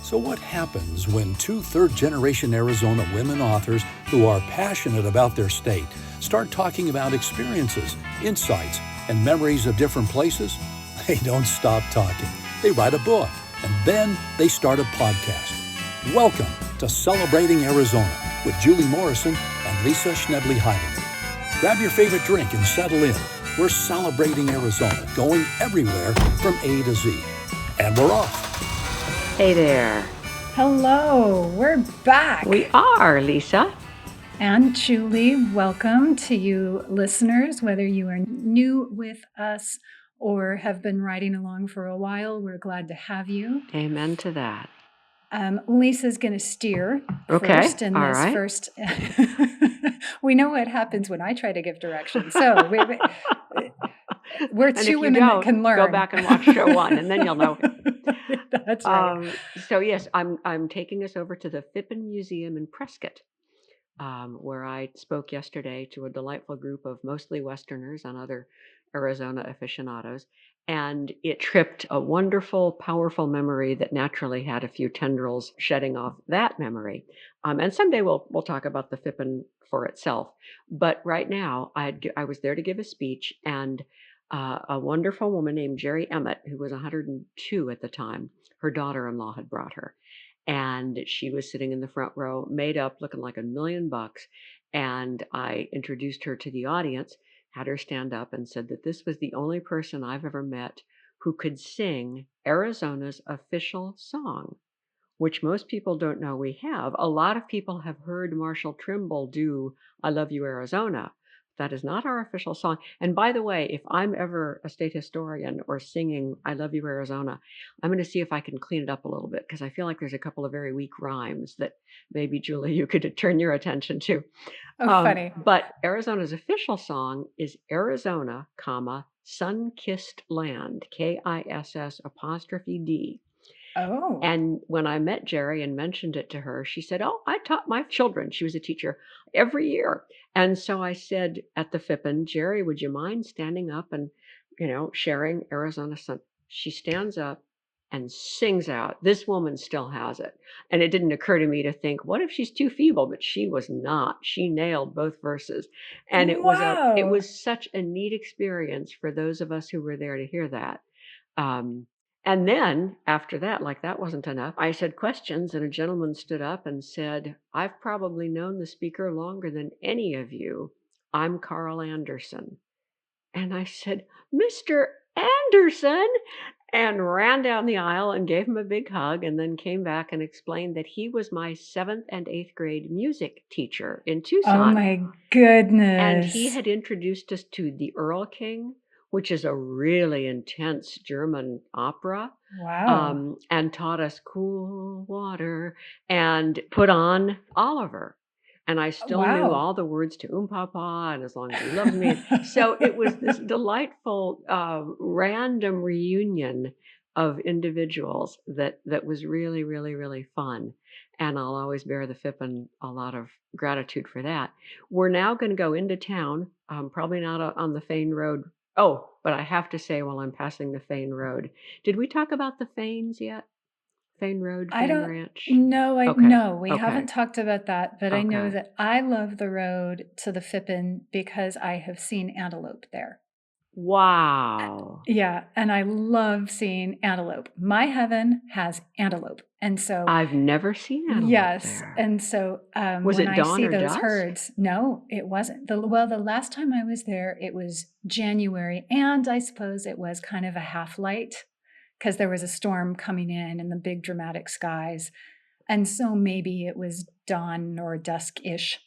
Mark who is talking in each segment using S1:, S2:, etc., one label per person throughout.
S1: So what happens when two third-generation Arizona women authors who are passionate about their state start talking about experiences, insights, and memories of different places? They don't stop talking. They write a book, and then they start a podcast. Welcome to Celebrating Arizona with Julie Morrison and Lisa Schnebly Heidinger. Grab your favorite drink and settle in. We're celebrating Arizona, going everywhere from A to Z. And we're off.
S2: Hey there.
S3: Hello, we're back.
S2: We are, Lisa.
S3: And Julie, welcome to you listeners, whether you are new with us or have been riding along for a while. We're glad to have you.
S2: Amen to that.
S3: Lisa's going to steer first in this first. We know what happens when I try to give directions. So we're two women that can learn.
S2: Go back and watch show one, and then you'll know.
S3: That's right.
S2: So yes, I'm taking us over to the Phippen Museum in Prescott, where I spoke yesterday to a delightful group of mostly Westerners and other Arizona aficionados, and it tripped a wonderful, powerful memory that naturally had a few tendrils shedding off that memory. And someday we'll talk about the Phippen for itself. But right now, I was there to give a speech, and a wonderful woman named Jerry Emmett, who was 102 at the time, her daughter-in-law had brought her. And she was sitting in the front row, made up, looking like $1 million. And I introduced her to the audience, had her stand up and said that this was the only person I've ever met who could sing Arizona's official song, which most people don't know we have. A lot of people have heard Marshall Trimble do I Love You, Arizona. That is not our official song. And by the way, if I'm ever a state historian or singing I Love You, Arizona, I'm going to see if I can clean it up a little bit, because I feel like there's a couple of very weak rhymes that maybe, Julie, you could turn your attention to.
S3: Funny.
S2: But Arizona's official song is Arizona, Sun-Kissed Land, KISS''D.
S3: Oh.
S2: And when I met Jerry and mentioned it to her, she said, "Oh, I taught my children." She was a teacher every year. And so I said at the Phippen, "Jerry, would you mind standing up and, sharing Arizona Sun?" She stands up and sings out. This woman still has it. And it didn't occur to me to think, what if she's too feeble? But she was not. She nailed both verses. And it was such a neat experience for those of us who were there to hear that. And then after that, like that wasn't enough, I said questions, and a gentleman stood up and said, "I've probably known the speaker longer than any of you. I'm Carl Anderson." And I said, "Mr. Anderson," and ran down the aisle and gave him a big hug, and then came back and explained that he was my 7th and 8th grade music teacher in Tucson.
S3: Oh my goodness.
S2: And he had introduced us to the Earl King, which is a really intense German opera.
S3: Wow.
S2: And taught us Cool Water and put on Oliver. And I still knew all the words to Papa and As Long As You Love Me. So it was this delightful random reunion of individuals that was really, really, really fun. And I'll always bear the Phippen a lot of gratitude for that. We're now going to go into town, probably not on the Fain Road. Oh, but I have to say, while I'm passing the Fain Road, did we talk about the Fains yet? Fain Road, Fain Ranch?
S3: No, we haven't talked about that, but I know that I love the road to the Phippen because I have seen antelope there.
S2: Wow.
S3: Yeah, and I love seeing antelope. My heaven has antelope. And so
S2: I've never seen antelope there.
S3: And so
S2: was
S3: when
S2: it
S3: I
S2: dawn
S3: see
S2: or
S3: those
S2: dusk?
S3: herds, no, it wasn't. The last time I was there, it was January, and I suppose it was kind of a half light because there was a storm coming in and the big dramatic skies. And so maybe it was dawn or dusk-ish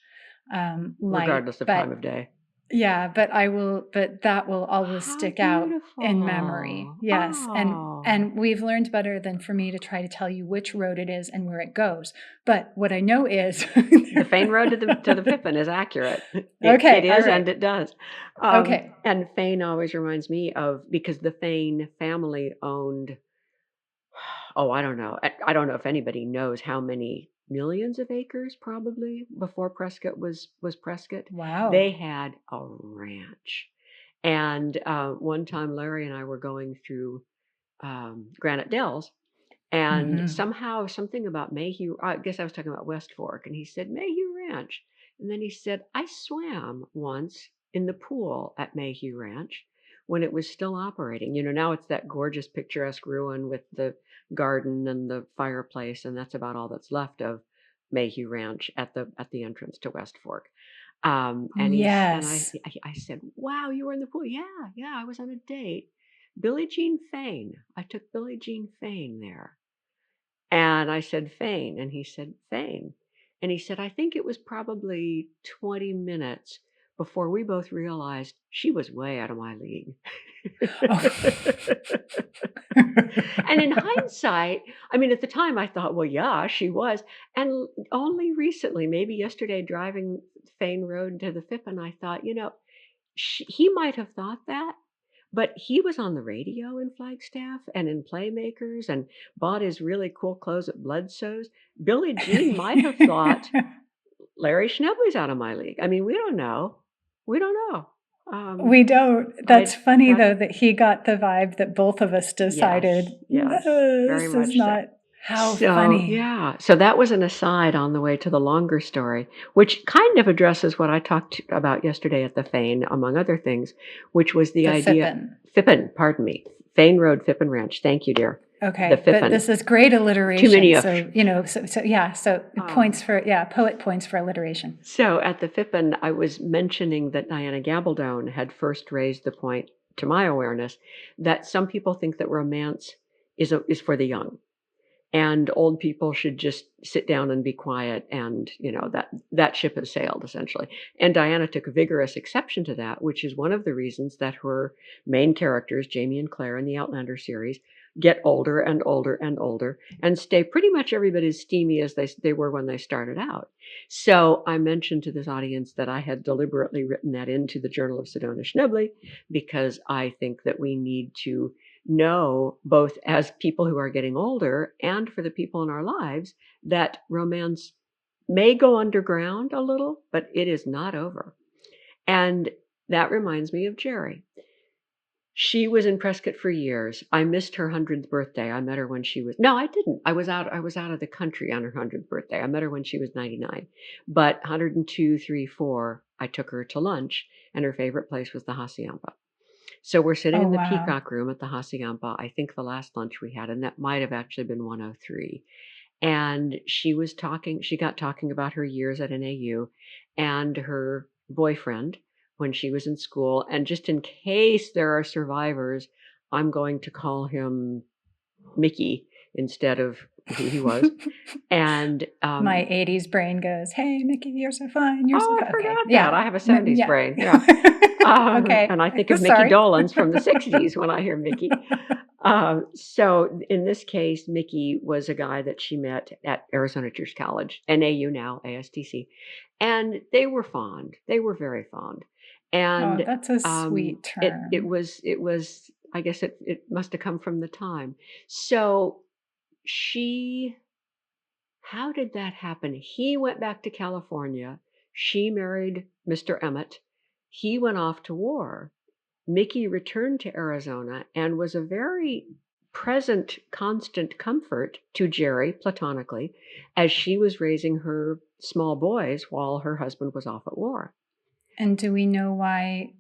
S3: light.
S2: Regardless of time of day.
S3: Yeah, but that will always stick out in memory. Yes. And we've learned better than for me to try to tell you which road it is and where it goes. But what I know is
S2: the Fain Road to the Phippen is accurate. It is, and it does.
S3: Okay.
S2: And Fain always reminds me of, because the Fain family owned, I don't know. I don't know if anybody knows how many millions of acres probably before Prescott was Prescott.
S3: Wow.
S2: They had a ranch. And one time Larry and I were going through Granite Dells, And
S3: Hmm.
S2: somehow something about Mayhew, I guess I was talking about West Fork, and he said, Mayhew Ranch. And then he said, I swam once in the pool at Mayhew Ranch when it was still operating. Now it's that gorgeous picturesque ruin with the garden and the fireplace, and that's about all that's left of Mayhew Ranch at the entrance to West Fork. And
S3: Yes.
S2: I said, wow, you were in the pool. Yeah, I was on a date. Billie Jean Fane. I took Billie Jean Fane there. And I said, Fane. And he said, Fane. And he said, I think it was probably 20 minutes before we both realized she was way out of my league.
S3: Oh.
S2: And in hindsight, I mean, at the time I thought, well, yeah, she was. And only recently, maybe yesterday, driving Fane Road to the FIP, and I thought, he might have thought that, but he was on the radio in Flagstaff and in Playmakers and bought his really cool clothes at Bledsoe's. Billie Jean might have thought Larry Schnebly's out of my league. I mean, we don't know. We don't know.
S3: We don't. That's
S2: I
S3: funny,
S2: that's
S3: though, that he got the vibe that both of us decided,
S2: yes, very
S3: this is
S2: much so.
S3: not how
S2: So,
S3: funny.
S2: yeah. So that was an aside on the way to the longer story, which kind of addresses what I talked about yesterday at the Fane, among other things, which was the
S3: The
S2: idea.
S3: Fippen.
S2: Pardon me. Fane Road, Fippen Ranch. Thank you, dear. The
S3: Okay, but
S2: Fippen.
S3: this is great alliteration.
S2: Too many of.
S3: So points for, poet points for alliteration.
S2: So at the Fippen, I was mentioning that Diana Gabaldon had first raised the point, to my awareness, that some people think that romance is for the young. And old people should just sit down and be quiet, and that ship has sailed, essentially. And Diana took a vigorous exception to that, which is one of the reasons that her main characters, Jamie and Claire in the Outlander series, get older and older and older and stay pretty much every bit as steamy as they were when they started out. So I mentioned to this audience that I had deliberately written that into the Journal of Sedona Schnebly, because I think that we need to know, both as people who are getting older and for the people in our lives, that romance may go underground a little, but it is not over. And that reminds me of Jerry. She was in Prescott for years. I missed her 100th birthday. I met her when she was, no, I didn't. I was out of the country on her 100th birthday. I met her when she was 99. But 102, 3, 4, I took her to lunch, and her favorite place was the Hacienda. So we're sitting
S3: Oh,
S2: in the
S3: wow.
S2: Peacock Room at the Hacienda, I think the last lunch we had, and that might have actually been 103. And she got talking about her years at NAU and her boyfriend when she was in school. And just in case there are survivors, I'm going to call him Mickey instead of who he was. And
S3: my 80s brain goes, hey, Mickey, you're so fine. You're so
S2: I
S3: fine.
S2: forgot
S3: Okay.
S2: that. I have a 70s brain. Yeah.
S3: Okay.
S2: And I think of
S3: Sorry.
S2: Mickey Dolenz from the 60s when I hear Mickey. So in this case, Mickey was a guy that she met at Arizona Teachers College, NAU now, ASTC. And they were fond. They were very fond. And
S3: that's a sweet term.
S2: it was, I guess it must have come from the time. So how did that happen? He went back to California. She married Mr. Emmett. He went off to war. Mickey returned to Arizona and was a very present, constant comfort to Jerry, platonically, as she was raising her small boys while her husband was off at war.
S3: And do we know why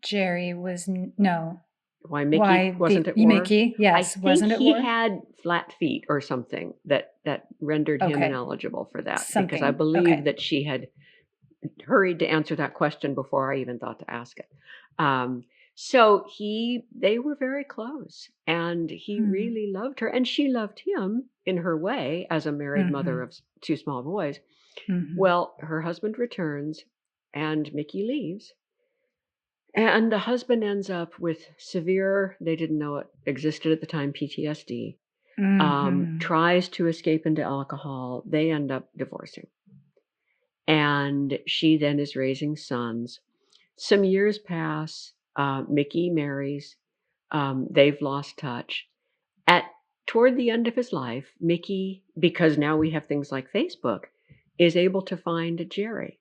S3: Jerry was no?
S2: Why Mickey wasn't at war?
S3: Mickey, yes, wasn't at war.
S2: He had flat feet or something that rendered him ineligible for that. Because I believe that she had hurried to answer that question before I even thought to ask it. So they were very close, and he really loved her, and she loved him in her way as a married mother of two small boys. Well, her husband returns, and Mickey leaves. And the husband ends up with severe, they didn't know it existed at the time, PTSD, tries to escape into alcohol. They end up divorcing. And she then is raising sons. Some years pass. Mickey marries. They've lost touch. Toward the end of his life, Mickey, because now we have things like Facebook, is able to find Jerry.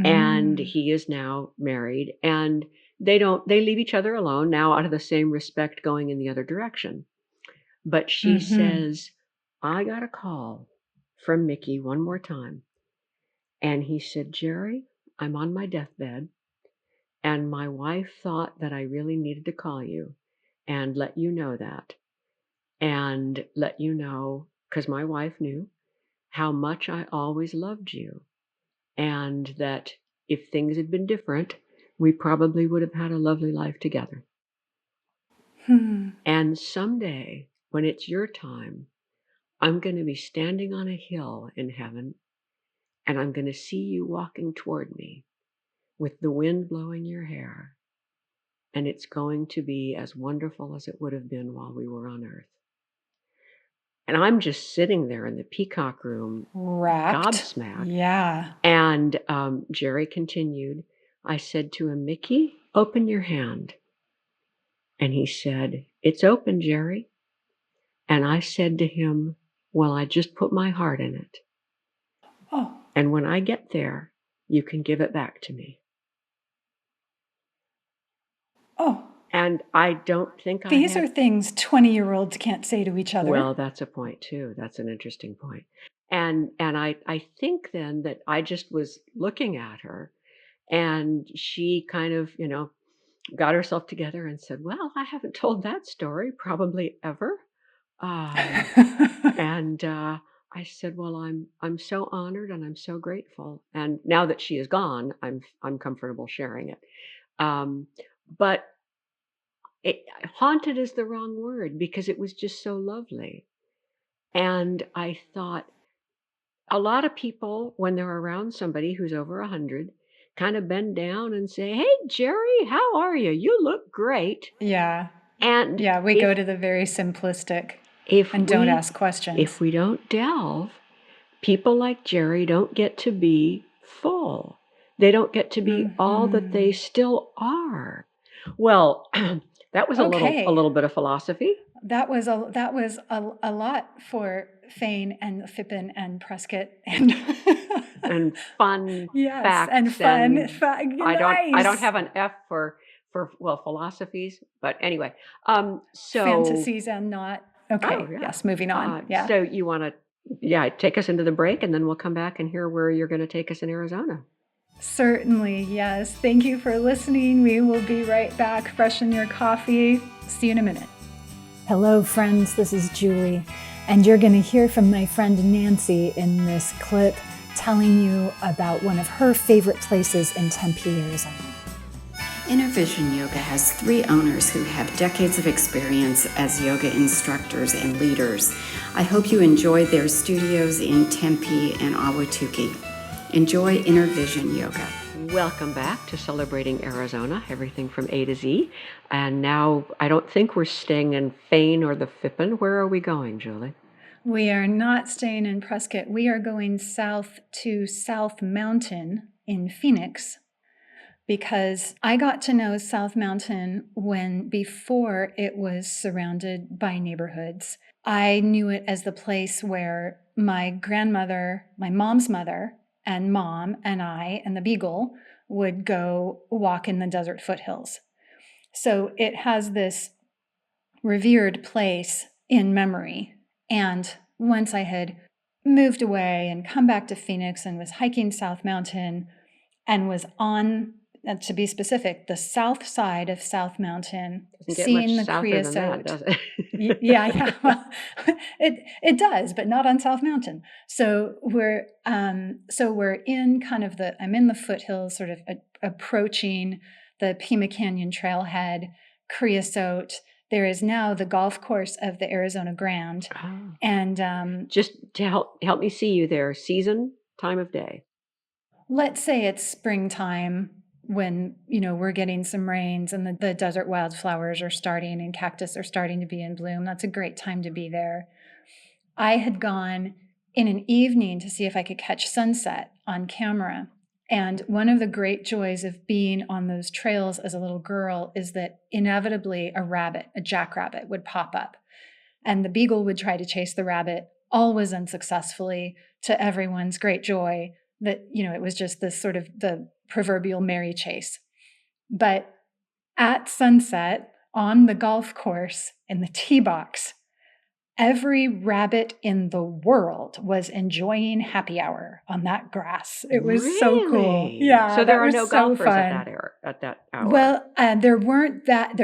S2: And he is now married, and they leave each other alone now out of the same respect, going in the other direction. But she says, I got a call from Mickey one more time. And he said, Jerry, I'm on my deathbed. And my wife thought that I really needed to call you and let you know that. And let you know, because my wife knew how much I always loved you. And that if things had been different, we probably would have had a lovely life together. And someday, when it's your time, I'm going to be standing on a hill in heaven, and I'm going to see you walking toward me with the wind blowing your hair. And it's going to be as wonderful as it would have been while we were on earth. And I'm just sitting there in the peacock room,
S3: Wrapped.
S2: gobsmacked.
S3: Yeah.
S2: And Jerry continued, I said to him, Mickey, open your hand. And he said, it's open, Jerry. And I said to him, well, I just put my heart in it.
S3: Oh.
S2: And when I get there, you can give it back to me.
S3: Oh.
S2: And I don't think
S3: These are things 20-year-olds can't say to each other.
S2: Well, that's a point too. That's an interesting point. And I think then that I just was looking at her, and she kind of, got herself together and said, well, I haven't told that story probably ever. And I said, well, I'm so honored and I'm so grateful. And now that she is gone, I'm comfortable sharing it. But haunted is the wrong word, because it was just so lovely. And I thought, a lot of people, when they're around somebody who's over 100, kind of bend down and say, hey, Jerry, how are you? You look great.
S3: Yeah.
S2: And
S3: yeah, we go to the very simplistic and don't ask questions.
S2: If we don't delve, people like Jerry don't get to be full. They don't get to be all that they still are. Well, that was a little bit of philosophy.
S3: That was a lot for Fane and Phippen and Prescott and
S2: and fun
S3: yes,
S2: facts
S3: and fun.
S2: Nice. I don't have an F for philosophies, but anyway, so
S3: fantasies and not okay.
S2: Oh, yeah.
S3: Yes, moving on. Yeah.
S2: So you want to take us into the break, and then we'll come back and hear where you're going to take us in Arizona.
S3: Certainly, yes. Thank you for listening. We will be right back. Freshen your coffee. See you in a minute.
S4: Hello, friends. This is Julie, and you're going to hear from my friend Nancy in this clip telling you about one of her favorite places in Tempe, Arizona.
S5: Inner Vision Yoga has 3 owners who have decades of experience as yoga instructors and leaders. I hope you enjoy their studios in Tempe and Ahwatukee. Enjoy Inner Vision Yoga.
S2: Welcome back to Celebrating Arizona, everything from A to Z. And now I don't think we're staying in Fane or the Phippen. Where are we going, Julie?
S3: We are not staying in Prescott. We are going south to South Mountain in Phoenix, because I got to know South Mountain before it was surrounded by neighborhoods. I knew it as the place where my grandmother, my mom's mother, and mom and I and the Beagle would go walk in the desert foothills. So it has this revered place in memory. And once I had moved away and come back to Phoenix and was hiking South Mountain and was on, to be specific, the south side of South Mountain, seeing the creosote.
S2: Does it?
S3: yeah. Well, it does, but not on South Mountain. So we're in kind of I'm in the foothills, sort of approaching the Pima Canyon trailhead, creosote. There is now the golf course of the Arizona Grand.
S2: Oh.
S3: And
S2: just to help me see you there, season, time of day.
S3: Let's say it's springtime, when, we're getting some rains and the desert wildflowers are starting and cactus are starting to be in bloom. That's a great time to be there. I had gone in an evening to see if I could catch sunset on camera. And one of the great joys of being on those trails as a little girl is that inevitably a jackrabbit would pop up. And the Beagle would try to chase the rabbit, always unsuccessfully, to everyone's great joy. That, it was just this sort of the proverbial merry chase. But at sunset on the golf course in the tee box, every rabbit in the world was enjoying happy hour on that grass. It was so cool.
S2: Really?
S3: Yeah,
S2: So there
S3: that
S2: are
S3: was
S2: no
S3: so
S2: golfers at
S3: fun.
S2: that hour.
S3: Well, there weren't that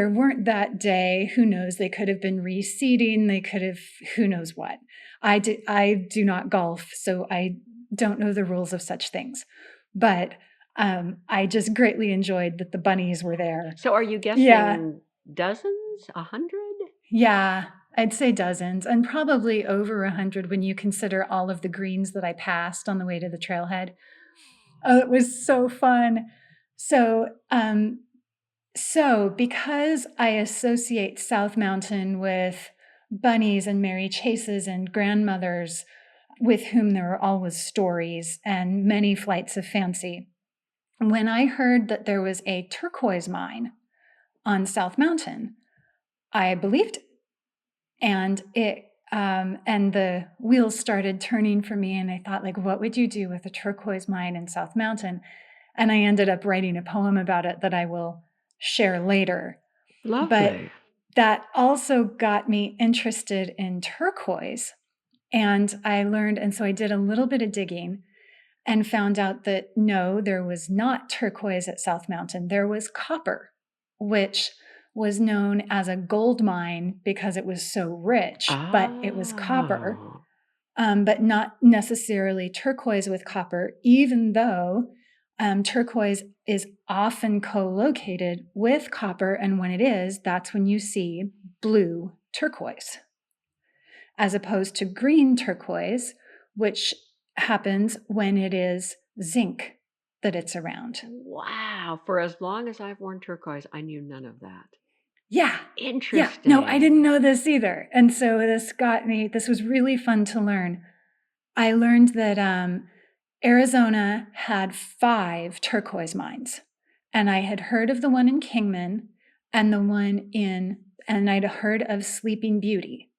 S3: day. Who knows? They could have been reseeding. They could have, who knows what. I do not golf, so I don't know the rules of such things. But I just greatly enjoyed that the bunnies were there.
S2: So are you guessing
S3: Yeah.
S2: dozens? 100?
S3: Yeah, I'd say dozens, and probably over 100 when you consider all of the greens that I passed on the way to the trailhead. Oh, it was so fun. So, because I associate South Mountain with bunnies and Mary Chases and grandmothers with whom there are always stories and many flights of fancy, when I heard that there was a turquoise mine on South Mountain, I believed it. And and the wheels started turning for me, and I thought, like, what would you do with a turquoise mine in South Mountain? And I ended up writing a poem about it that I will share later.
S2: Lovely.
S3: But that also got me interested in turquoise. And I learned, and so I did a little bit of digging and found out that no, there was not turquoise at South Mountain. There was copper, which was known as a gold mine because it was so rich, but it was copper, but not necessarily turquoise with copper, even though turquoise is often co-located with copper. And when it is, that's when you see blue turquoise, as opposed to green turquoise, which happens when it is zinc that it's around.
S2: Wow. For as long as I've worn turquoise, I knew none of that.
S3: Yeah.
S2: Interesting.
S3: Yeah. No, I didn't know this either. And so this was really fun to learn. I learned that Arizona had 5 turquoise mines. And I had heard of the one in Kingman and and I'd heard of Sleeping Beauty,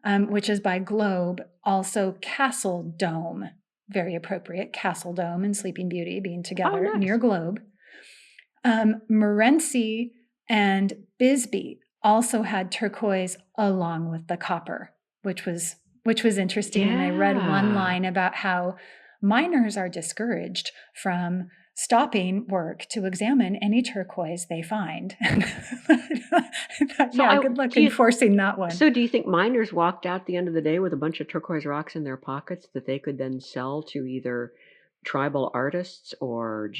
S3: which is by Globe, also Castle Dome. Very appropriate, Castle Dome and Sleeping Beauty being together near Globe. Morenci and Bisbee also had turquoise along with the copper, which was interesting. Yeah. And I read one line about how miners are discouraged from stopping work to examine any turquoise they find. Good luck enforcing that one.
S2: So do you think miners walked out at the end of the day with a bunch of turquoise rocks in their pockets that they could then sell to either tribal artists or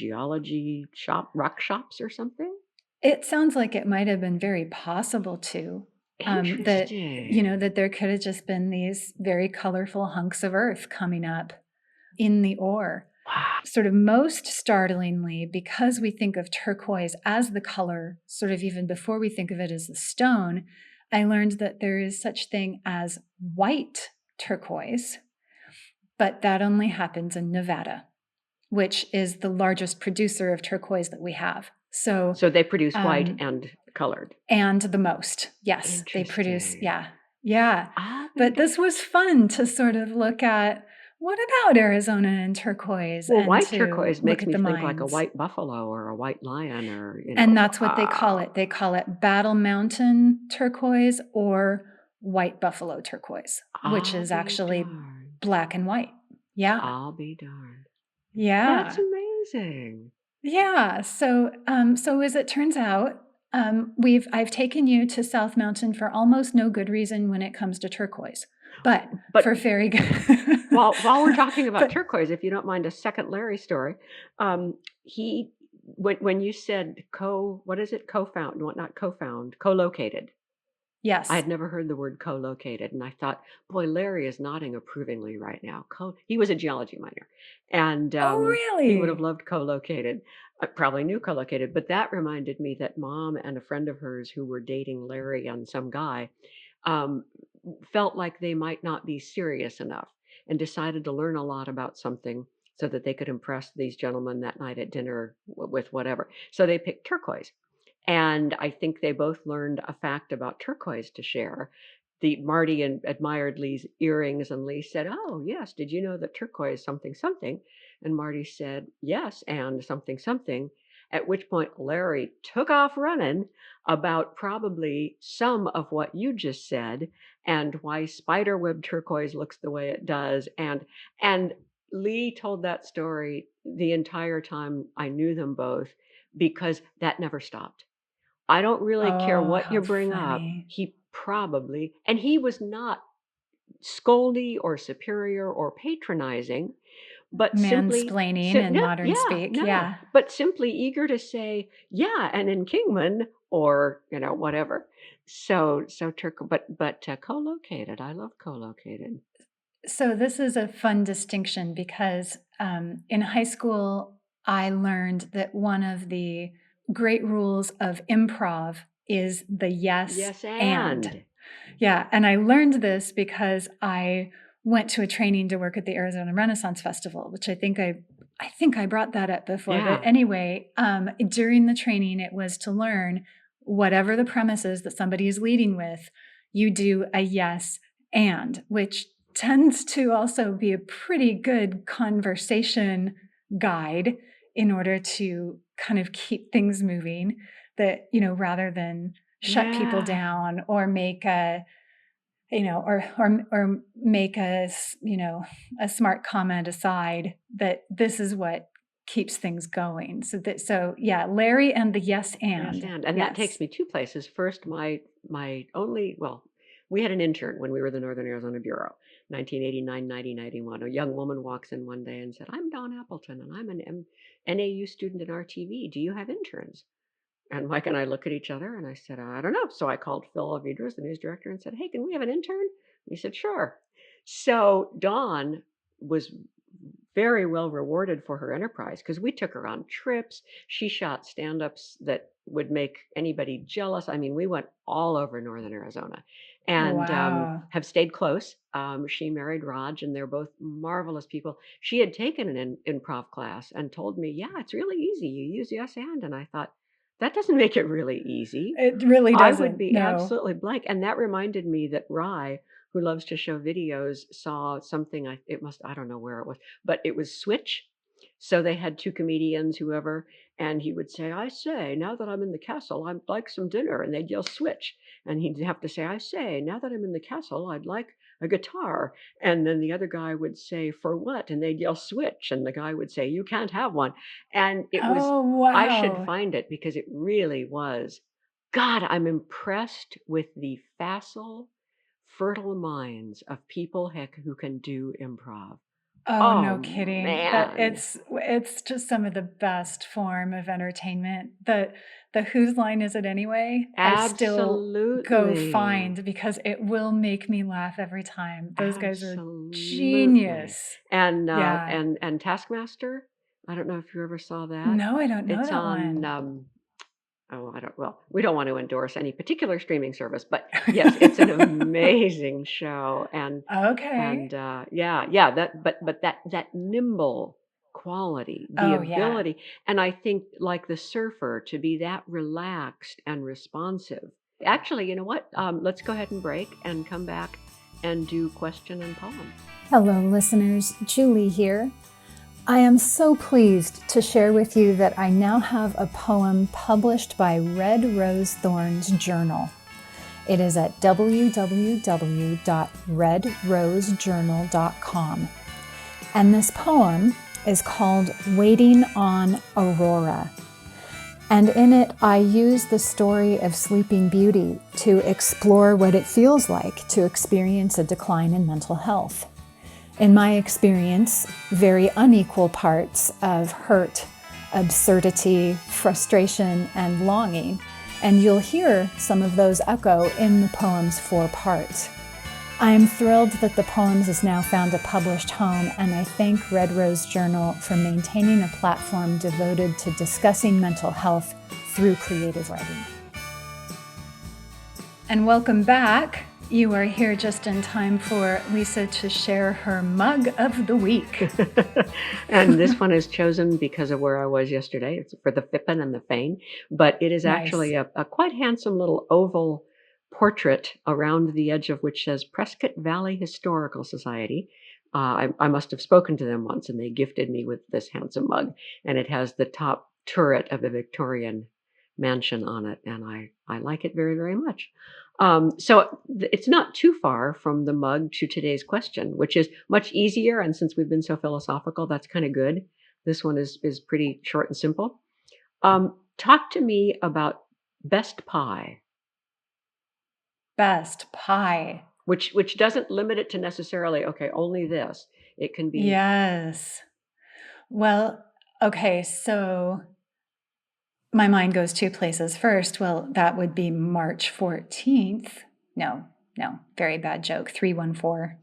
S2: rock shops or something?
S3: It sounds like it might have been very possible to. That there could have just been these very colorful hunks of earth coming up in the ore.
S2: Wow.
S3: Sort of most startlingly, because we think of turquoise as the color, sort of even before we think of it as the stone, I learned that there is such thing as white turquoise, but that only happens in Nevada, which is the largest producer of turquoise that we have. So
S2: they produce white and colored.
S3: And the most, yes. They produce, yeah. But this was fun to sort of look at, what about Arizona and turquoise?
S2: Well, white turquoise makes me think like a white buffalo or a white lion or,
S3: And that's what they call it. They call it Battle Mountain turquoise or white buffalo turquoise, which is actually black and white. Yeah.
S2: I'll be darned.
S3: Yeah.
S2: That's amazing.
S3: Yeah. So as it turns out, I've taken you to South Mountain for almost no good reason when it comes to turquoise, but for very good.
S2: while we're talking about turquoise, if you don't mind a second Larry story, when you said co-located.
S3: Yes.
S2: I had never heard the word co-located, and I thought, boy, Larry is nodding approvingly right now. He was a geology minor, and
S3: really?
S2: He would have loved co-located. Probably knew co-located, but that reminded me that Mom and a friend of hers who were dating Larry and some guy felt like they might not be serious enough and decided to learn a lot about something so that they could impress these gentlemen that night at dinner with whatever. So they picked turquoise. And I think they both learned a fact about turquoise to share. Marty admired Lee's earrings, and Lee said, "Oh, yes, did you know that turquoise something something?" And Marty said, "Yes, and something something." at which point Larry took off running about probably some of what you just said and why spiderweb turquoise looks the way it does. And Lee told that story the entire time I knew them both because that never stopped. I don't really care
S3: Oh,
S2: what you
S3: how
S2: bring up.
S3: funny.
S2: He probably, and he was not scoldy or superior or patronizing, but simply,
S3: Mansplaining in
S2: no,
S3: modern
S2: yeah,
S3: speak.
S2: no,
S3: Yeah.
S2: but simply eager to say, yeah, and in Kingman or, whatever. So but co-located. I love co-located.
S3: So this is a fun distinction because in high school, I learned that one of the great rules of improv is the yes
S2: Yes,
S3: and.
S2: and
S3: Yeah, and I learned this because I went to a training to work at the Arizona Renaissance Festival, which I think I brought that up before. But
S2: yeah,
S3: anyway, during the training, it was to learn whatever the premise is that somebody is leading with, you do a yes and, which tends to also be a pretty good conversation guide in order to kind of keep things moving, that, rather than shut people
S2: yeah.
S3: down or make a or make a smart comment aside, that this is what keeps things going. So yeah, Larry and the yes
S2: Yes,
S3: and.
S2: and that
S3: Yes.
S2: takes me two places. First, my only we had an intern when we were the Northern Arizona Bureau, 1989, 1991. A young woman walks in one day and said, "I'm Dawn Appleton, and I'm an NAU student in RTV. Do you have interns?" And Mike and I look at each other, and I said, "I don't know." So I called Phil Avidras, the news director, and said, "Hey, can we have an intern?" And he said, "Sure." So Dawn was very well rewarded for her enterprise because we took her on trips. She shot stand-ups that would make anybody jealous. I mean, we went all over Northern Arizona and
S3: Wow.
S2: have stayed close. She married Raj, and they're both marvelous people. She had taken an improv class and told me, "Yeah, it's really easy. You use yes and." I thought, that doesn't make it really easy.
S3: It really
S2: I would
S3: doesn't.
S2: be
S3: No.
S2: absolutely blank. And that reminded me that Rye, who loves to show videos, saw something. I don't know where it was, but it was Switch. So they had two comedians, whoever, and he would say, "I say, now that I'm in the castle, I'd like some dinner." And they'd yell Switch. And he'd have to say, "I say, now that I'm in the castle, I'd like a guitar." And then the other guy would say, "For what?" And they'd yell Switch. And the guy would say, "You can't have one." And it was,
S3: Oh,
S2: I should
S3: wow.
S2: find it because it really was. God, I'm impressed with the facile, fertile minds of people, heck, who can do improv.
S3: Oh,
S2: Oh
S3: no kidding. That
S2: man,
S3: it's just some of the best form of entertainment. The whose line is it anyway? I still go
S2: absolutely,
S3: find because it will make me laugh every time. Those guys are
S2: absolutely.
S3: genius.
S2: And
S3: Yeah.
S2: and Taskmaster. I don't know if you ever saw that.
S3: No, I don't know
S2: It's
S3: that
S2: on
S3: one.
S2: oh, I don't, well, we don't want to endorse any particular streaming service, but yes, it's an amazing show. And
S3: Okay.
S2: yeah, but that nimble quality, the
S3: Oh, yeah.
S2: ability, and I think like the surfer to be that relaxed and responsive. Actually, you know what? Let's go ahead and break and come back and do question and poem.
S4: Hello, listeners. Julie here. I am so pleased to share with you that I now have a poem published by Red Rose Thorn's Journal. It is at www.redrosejournal.com. And this poem is called Waiting on Aurora. And in it, I use the story of Sleeping Beauty to explore what it feels like to experience a decline in mental health. In my experience, very unequal parts of hurt, absurdity, frustration, and longing, and you'll hear some of those echo in the poem's 4 parts. I am thrilled that the poems has now found a published home, and I thank Red Rose Journal for maintaining a platform devoted to discussing mental health through creative writing.
S3: And welcome back. You are here just in time for Lisa to share her mug of the week.
S2: And this one is chosen because of where I was yesterday. It's for the Fippen and the Fane, but it is actually
S3: Nice.
S2: a quite handsome little oval portrait around the edge of which says Prescott Valley Historical Society. I must have spoken to them once, and they gifted me with this handsome mug, and it has the top turret of a Victorian mansion on it, and I like it very, very much. So it's not too far from the mug to today's question, which is much easier. And since we've been so philosophical, that's kind of good. This one is pretty short and simple. Talk to me about best pie,
S3: Best pie.
S2: which doesn't limit it to necessarily, okay, only this. It can be.
S3: Yes. Well, okay, so my mind goes two places. First, well, that would be March 14th. No, very bad joke. 314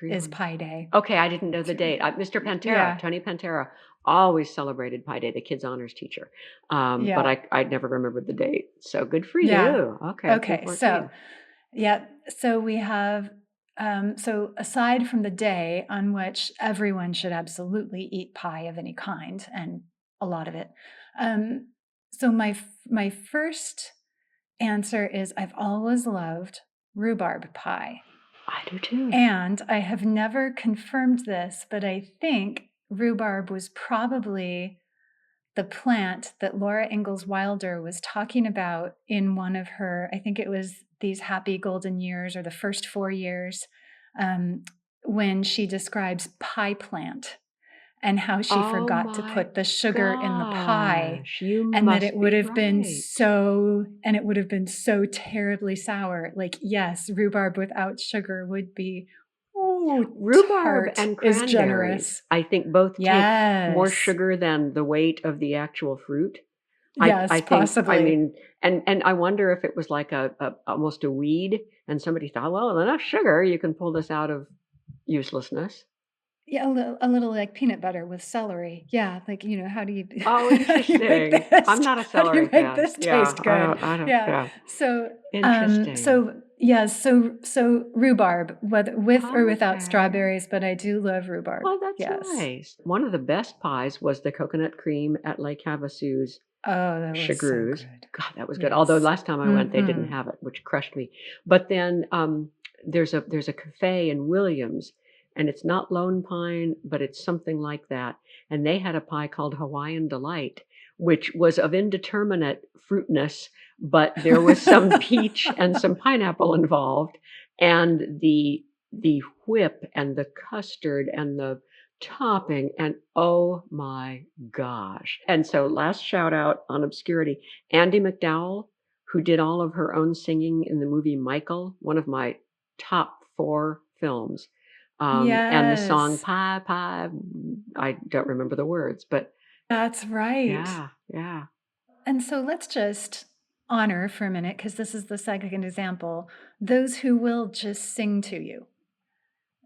S3: is Pi Day.
S2: Okay, I didn't know the date. Mr. Pantera,
S3: Yeah.
S2: Tony Pantera, always celebrated Pi Day, the kids' honors teacher. But I never remembered the date. So good for
S3: Yeah.
S2: you. Okay.
S3: Okay,
S2: 314.
S3: so yeah, so we have so aside from the day on which everyone should absolutely eat pie of any kind, and a lot of it, so my first answer is I've always loved rhubarb pie.
S2: I do too.
S3: And I have never confirmed this, but I think rhubarb was probably the plant that Laura Ingalls Wilder was talking about in one of her, I think it was These Happy Golden Years or the first 4 years, when she describes pie plant and how she forgot to put the sugar in the pie, and that it would have been so terribly sour. Like, yes, rhubarb without sugar would be
S2: rhubarb and
S3: is
S2: cranberries,
S3: generous.
S2: I think both take more
S3: Yes.
S2: sugar than the weight of the actual fruit.
S3: Yes,
S2: I think,
S3: possibly.
S2: I mean, and I wonder if it was like almost a weed, and somebody thought, well, enough sugar, you can pull this out of uselessness.
S3: Yeah, a little like peanut butter with celery. Yeah, like, how do you
S2: Oh,
S3: how do you make
S2: interesting.
S3: this?
S2: I'm not a
S3: How do
S2: celery
S3: you make
S2: fan.
S3: this
S2: Yeah,
S3: taste good?
S2: I don't.
S3: Yeah.
S2: Yeah.
S3: So
S2: Interesting.
S3: so rhubarb, whether with or without
S2: Okay.
S3: strawberries, but I do love rhubarb.
S2: Well, that's
S3: Yes.
S2: nice. One of the best pies was the coconut cream at Lake Havasu's
S3: Oh, that was so
S2: Chagru's.
S3: good.
S2: God, that was good. Although
S3: Yes.
S2: last time I went, they didn't
S3: Mhm.
S2: have it, which crushed me. But then there's a cafe in Williams, and it's not Lone Pine, but it's something like that. And they had a pie called Hawaiian Delight, which was of indeterminate fruitness, but there was some peach and some pineapple involved, and the whip and the custard and the topping, and oh my gosh. And so last shout out on obscurity, Andie MacDowell, who did all of her own singing in the movie Michael, one of my top 4 films. And the song
S3: Yes.
S2: Pie Pie, I don't remember the words, but
S3: That's right.
S2: yeah.
S3: And so let's just honor for a minute, because this is the second example, those who will just sing to you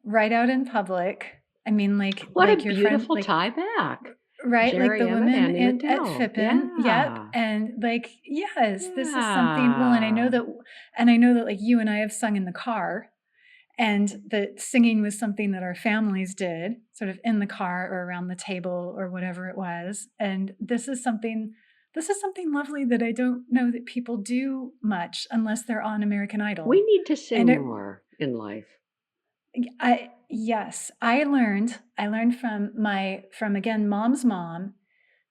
S3: right out in public. I mean, like
S2: What
S3: like
S2: a
S3: your
S2: beautiful
S3: friend,
S2: tie back.
S3: right? Like
S2: Jerry
S3: the
S2: Emmett,
S3: women
S2: Andie
S3: at
S2: MacDowell.
S3: Fippen. Yep.
S2: Yeah.
S3: And like, yes, this is something. Well, and I know that like you and I have sung in the car, and that singing was something that our families did, sort of in the car or around the table or whatever it was. And this is something lovely that I don't know that people do much unless they're on American Idol.
S2: We need to sing
S3: And
S2: more in life.
S3: Yes, I learned from again, Mom's mom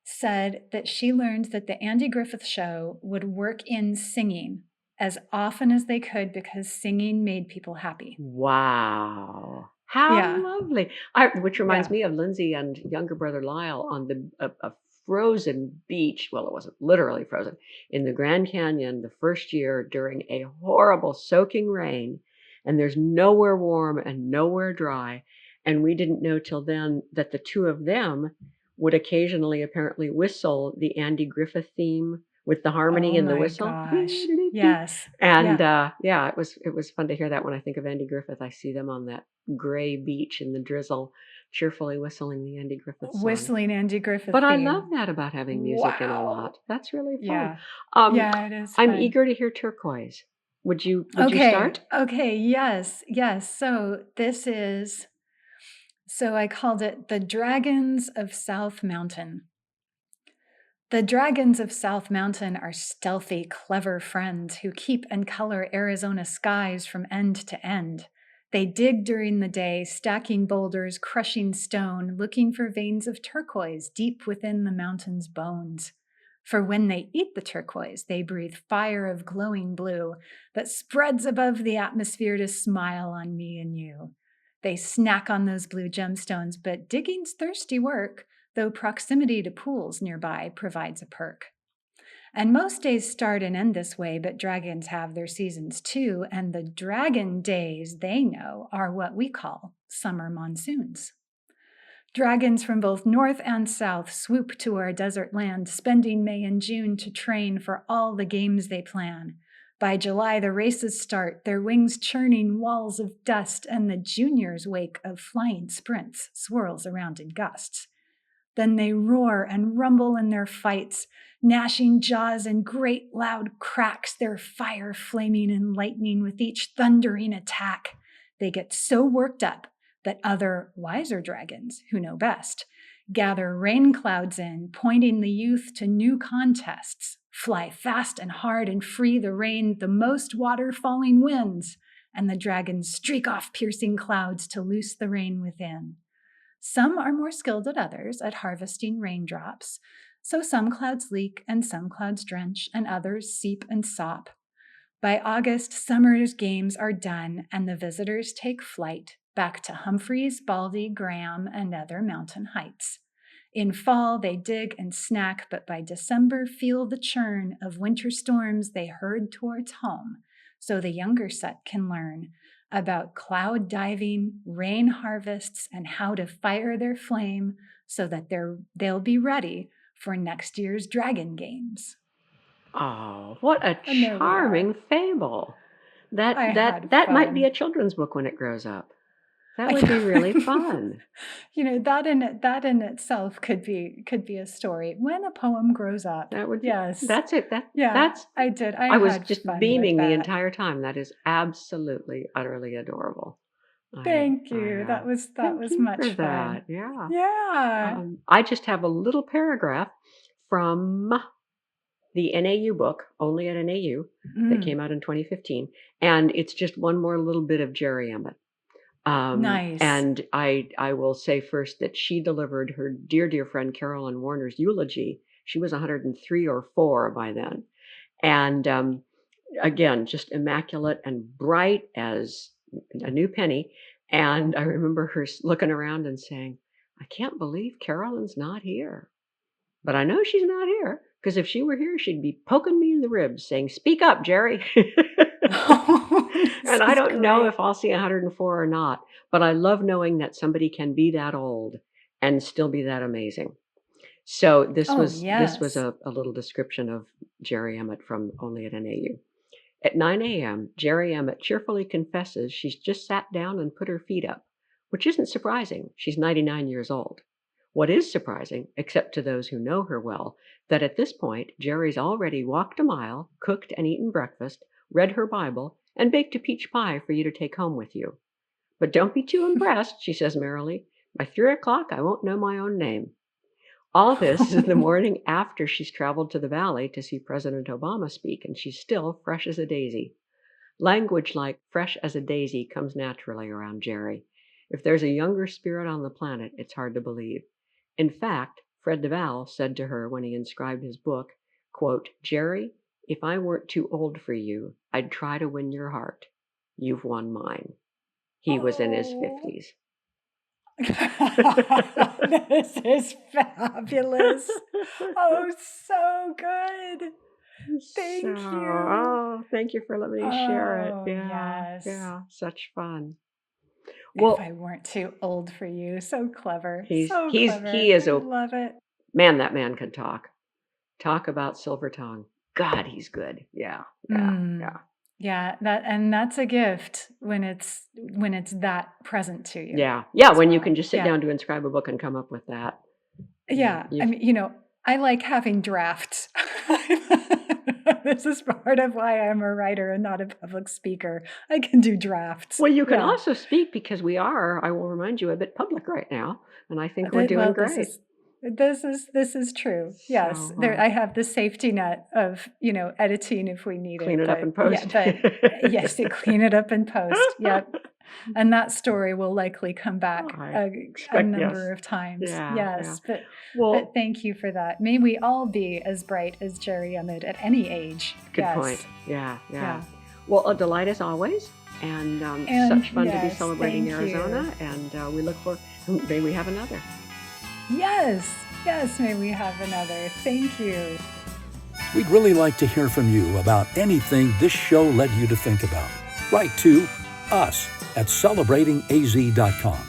S3: said that she learned that the Andy Griffith Show would work in singing as often as they could because singing made people happy.
S2: Wow. How
S3: Yeah.
S2: lovely. Which reminds
S3: Yeah.
S2: me of Lindsay and younger brother Lyle on a frozen beach. Well, it wasn't literally frozen, in the Grand Canyon the first year during a horrible soaking rain. And there's nowhere warm and nowhere dry. And we didn't know till then that the two of them would occasionally apparently whistle the Andy Griffith theme with the harmony
S3: Oh
S2: in the
S3: my
S2: whistle.
S3: gosh. Yes.
S2: And
S3: Yeah.
S2: it was fun to hear that. When I think of Andy Griffith, I see them on that gray beach in the drizzle, cheerfully whistling the Andy Griffith song.
S3: Whistling Andy Griffith
S2: But I
S3: theme.
S2: love that about having music in a
S3: Wow.
S2: lot. That's really fun.
S3: Yeah. Yeah, it is
S2: I'm
S3: fun.
S2: eager to hear Turquoise. Would you
S3: Okay.
S2: start?
S3: Okay. Yes. So this is, so I called it The Dragons of South Mountain. The dragons of South Mountain are stealthy, clever friends who keep and color Arizona skies from end to end. They dig during the day, stacking boulders, crushing stone, looking for veins of turquoise deep within the mountain's bones. For when they eat the turquoise, they breathe fire of glowing blue that spreads above the atmosphere to smile on me and you. They snack on those blue gemstones, but digging's thirsty work, though proximity to pools nearby provides a perk. And most days start and end this way, but dragons have their seasons too, and the dragon days they know are what we call summer monsoons. Dragons from both north and south swoop to our desert land, spending May and June to train for all the games they plan. By July, the races start, their wings churning walls of dust, and the juniors' wake of flying sprints swirls around in gusts. Then they roar and rumble in their fights, gnashing jaws and great loud cracks, their fire flaming and lightning with each thundering attack. They get so worked up that other wiser dragons, who know best, gather rain clouds in, pointing the youth to new contests, fly fast and hard and free the rain, the most water falling winds, and the dragons streak off piercing clouds to loose the rain within. Some are more skilled at others at harvesting raindrops, so some clouds leak and some clouds drench and others seep and sop. By August, summer's games are done and the visitors take flight back to Humphreys, Baldy, Graham, and other mountain heights. In fall, they dig and snack, but by December feel the churn of winter storms they herd towards home, so the younger set can learn about cloud diving, rain harvests, and how to fire their flame so that they'll be ready for next year's dragon games.
S2: Oh, what a
S3: And there we are.
S2: charming fable.
S3: I had
S2: That might
S3: fun.
S2: be a children's book when it grows up. That would be really fun.
S3: That in itself could be a story when a poem grows up.
S2: That would
S3: Yes.
S2: That's it.
S3: Yeah, I did. I
S2: was
S3: had
S2: just
S3: fun with
S2: beaming the
S3: that.
S2: entire time. That is absolutely, utterly adorable.
S3: Thank you. That was
S2: Thank you
S3: much
S2: for
S3: fun.
S2: that. Yeah.
S3: Yeah.
S2: I just have a little paragraph from the NAU book, Only at NAU, that came out in 2015. And it's just one more little bit of Jerry Emmett.
S3: Nice.
S2: And I will say first that she delivered her dear friend Carolyn Warner's eulogy. She was 103 or 4 by then. And again, just immaculate and bright as a new penny. And I remember her looking around and saying, I can't believe Carolyn's not here. But I know she's not here, because if she were here, she'd be poking me in the ribs saying, speak up, Jerry. And I don't know if I'll see 104 or not, but I love knowing that somebody can be that old and still be that amazing. So this was a little description of Jerry Emmett from Only at NAU. At 9 a.m., Jerry Emmett cheerfully confesses she's just sat down and put her feet up, which isn't surprising. She's 99 years old. What is surprising, except to those who know her well, that at this point, Jerry's already walked a mile, cooked and eaten breakfast, read her Bible, and baked a peach pie for you to take home with you. But don't be too impressed, she says merrily. By 3 o'clock, I won't know my own name. All this is the morning after she's traveled to the Valley to see President Obama speak, and she's still fresh as a daisy. Language like fresh as a daisy comes naturally around Jerry. If there's a younger spirit on the planet, it's hard to believe. In fact, Fred Duvall said to her when he inscribed his book, quote, Jerry, if I weren't too old for you, I'd try to win your heart. You've won mine. He was in his 50s.
S3: This is fabulous. Oh, so good. Thank you.
S2: Oh, thank you for letting me share it. Yeah,
S3: yes.
S2: Yeah, such fun.
S3: Well, if I weren't too old for you, so clever.
S2: He is
S3: I love it.
S2: Man, that man can talk. Talk about silver tongue. God, he's good. Yeah.
S3: Yeah, that's a gift when it's that present to you.
S2: Yeah. When you can just sit down to inscribe a book and come up with that.
S3: Yeah. I mean, I like having drafts. This is part of why I'm a writer and not a public speaker. I can do drafts.
S2: Well, you can also speak because I will remind you, a bit public right now. And I think we're doing great.
S3: This is true. Yes. I have the safety net of, editing if we need
S2: clean it up in post.
S3: But yes, clean it up in post. Yep. And that story will likely come back
S2: I
S3: a
S2: expect
S3: number
S2: yes.
S3: of times.
S2: Yeah,
S3: Yes,
S2: yeah.
S3: but
S2: Well,
S3: thank you for that. May we all be as bright as Jerry Emmett at any age.
S2: good
S3: Yes.
S2: point. Yeah, yeah.
S3: Yeah.
S2: Well, a delight as always, and
S3: And
S2: such fun to be
S3: yes,
S2: celebrating
S3: thank
S2: Arizona,
S3: you.
S2: and we look for, may we have another.
S3: Yes, yes, may we have another. Thank you.
S1: We'd really like to hear from you about anything this show led you to think about. Write to us at celebratingaz.com.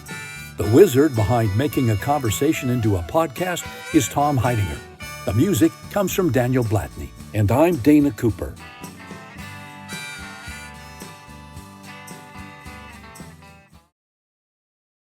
S1: The wizard behind making a conversation into a podcast is Tom Heidinger. The music comes from Daniel Blatney. And I'm Dana Cooper.